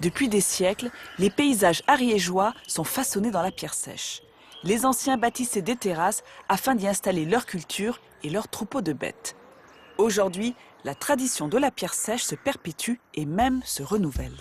Depuis des siècles, les paysages ariégeois sont façonnés dans la pierre sèche. Les anciens bâtissaient des terrasses afin d'y installer leur culture et leurs troupeaux de bêtes. Aujourd'hui, la tradition de la pierre sèche se perpétue et même se renouvelle.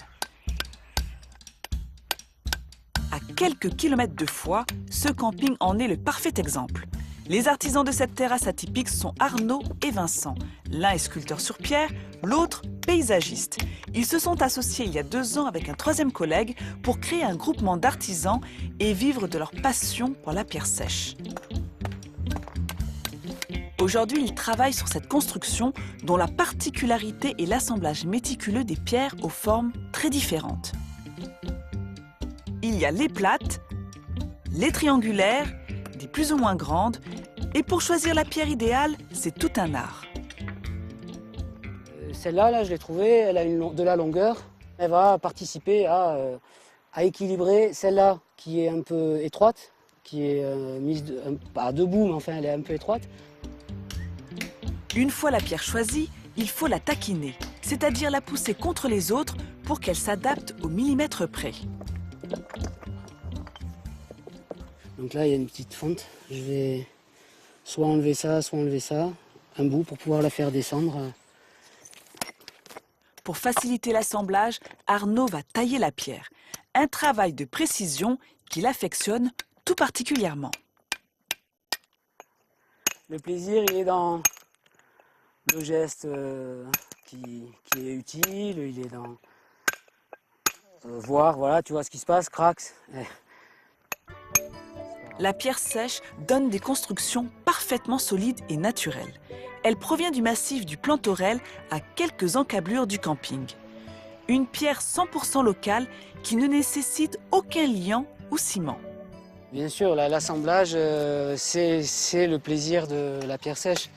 À quelques kilomètres de Foix, ce camping en est le parfait exemple. Les artisans de cette terrasse atypique sont Arnaud et Vincent. L'un est sculpteur sur pierre, l'autre paysagiste. Ils se sont associés il y a 2 ans avec un troisième collègue pour créer un groupement d'artisans et vivre de leur passion pour la pierre sèche. Aujourd'hui, ils travaillent sur cette construction dont la particularité est l'assemblage méticuleux des pierres aux formes très différentes. Il y a les plates, les triangulaires, des plus ou moins grandes, et pour choisir la pierre idéale, c'est tout un art. Celle-là, je l'ai trouvée, elle a de la longueur. Elle va participer à équilibrer celle-là qui est un peu étroite, qui est mise pas debout, mais enfin elle est un peu étroite. Une fois la pierre choisie, il faut la taquiner, c'est-à-dire la pousser contre les autres pour qu'elle s'adapte au millimètre près. Donc là, il y a une petite fente. Je vais soit enlever ça, un bout pour pouvoir la faire descendre. Pour faciliter l'assemblage, Arnaud va tailler la pierre. Un travail de précision qu'il affectionne tout particulièrement. Le plaisir, il est dans le geste qui est utile, il est dans voir, voilà, tu vois ce qui se passe, cracs. La pierre sèche donne des constructions parfaitement solides et naturelles. Elle provient du massif du Plantorel à quelques encablures du camping. Une pierre 100% locale qui ne nécessite aucun liant ou ciment. Bien sûr, l'assemblage, c'est le plaisir de la pierre sèche.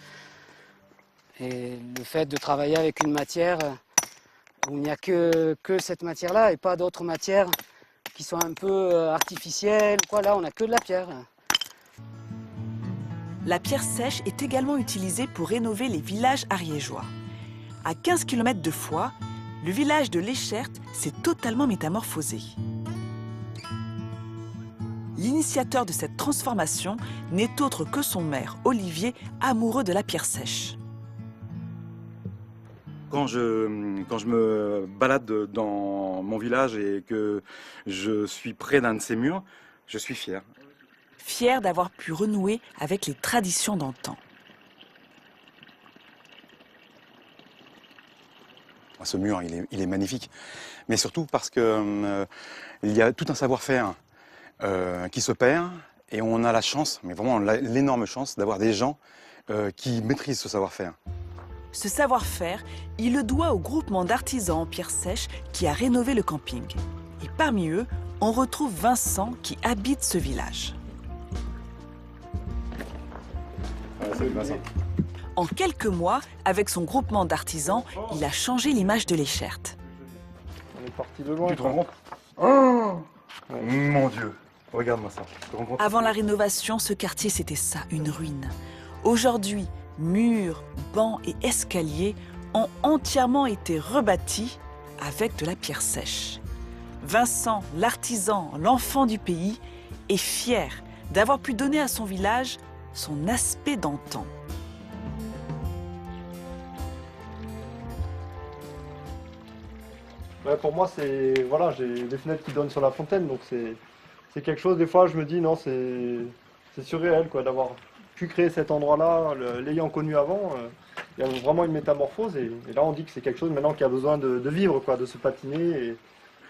Et le fait de travailler avec une matière où il n'y a que cette matière-là et pas d'autres matières qui sont un peu artificielles. Là, on n'a que de la pierre. La pierre sèche est également utilisée pour rénover les villages ariégeois. À 15 km de Foix, le village de l'Écherte s'est totalement métamorphosé. L'initiateur de cette transformation n'est autre que son maire, Olivier, amoureux de la pierre sèche. Quand je me balade dans mon village et que je suis près d'un de ces murs, je suis fier. Fier d'avoir pu renouer avec les traditions d'antan. Ce mur, il est magnifique, mais surtout parce que il y a tout un savoir-faire qui se perd et on a la chance, mais vraiment l'énorme chance d'avoir des gens qui maîtrisent ce savoir-faire. Ce savoir-faire, il le doit au groupement d'artisans en pierre sèche qui a rénové le camping. Et parmi eux, on retrouve Vincent qui habite ce village. Salut Vincent. En quelques mois, avec son groupement d'artisans, il a changé l'image de l'Écherte. On est parti de loin. Tu te rends compte? Oh mon Dieu, regarde-moi ça. Tu te rends compte? Avant la rénovation, ce quartier, c'était ça, une ruine. Aujourd'hui, murs, bancs et escaliers ont entièrement été rebâtis avec de la pierre sèche. Vincent, l'artisan, l'enfant du pays, est fier d'avoir pu donner à son village son aspect d'antan. Ouais, pour moi, c'est voilà, j'ai des fenêtres qui donnent sur la fontaine, donc c'est quelque chose. Des fois, je me dis non, c'est surréel quoi, d'avoir pu créer cet endroit-là, l'ayant connu avant. Il y a vraiment une métamorphose et là, on dit que c'est quelque chose maintenant qui a besoin de vivre quoi, de se patiner. Et...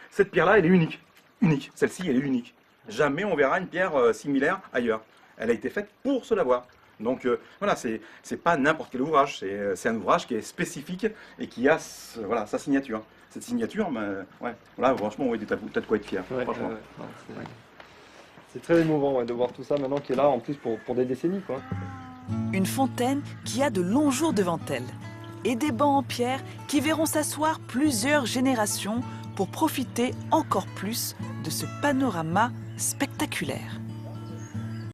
Cette pierre-là, elle est unique. Unique. Celle-ci, elle est unique. Jamais on verra une pierre similaire ailleurs. Elle a été faite pour se l'avoir. Donc voilà, c'est pas n'importe quel ouvrage. C'est un ouvrage qui est spécifique et qui a voilà, sa signature. Cette signature, ouais, là, franchement, oui, t'as de quoi être fier. Ouais, c'est très émouvant ouais, de voir tout ça maintenant qui est là en plus pour des décennies. Quoi. Une fontaine qui a de longs jours devant elle. Et des bancs en pierre qui verront s'asseoir plusieurs générations pour profiter encore plus de ce panorama spectaculaire.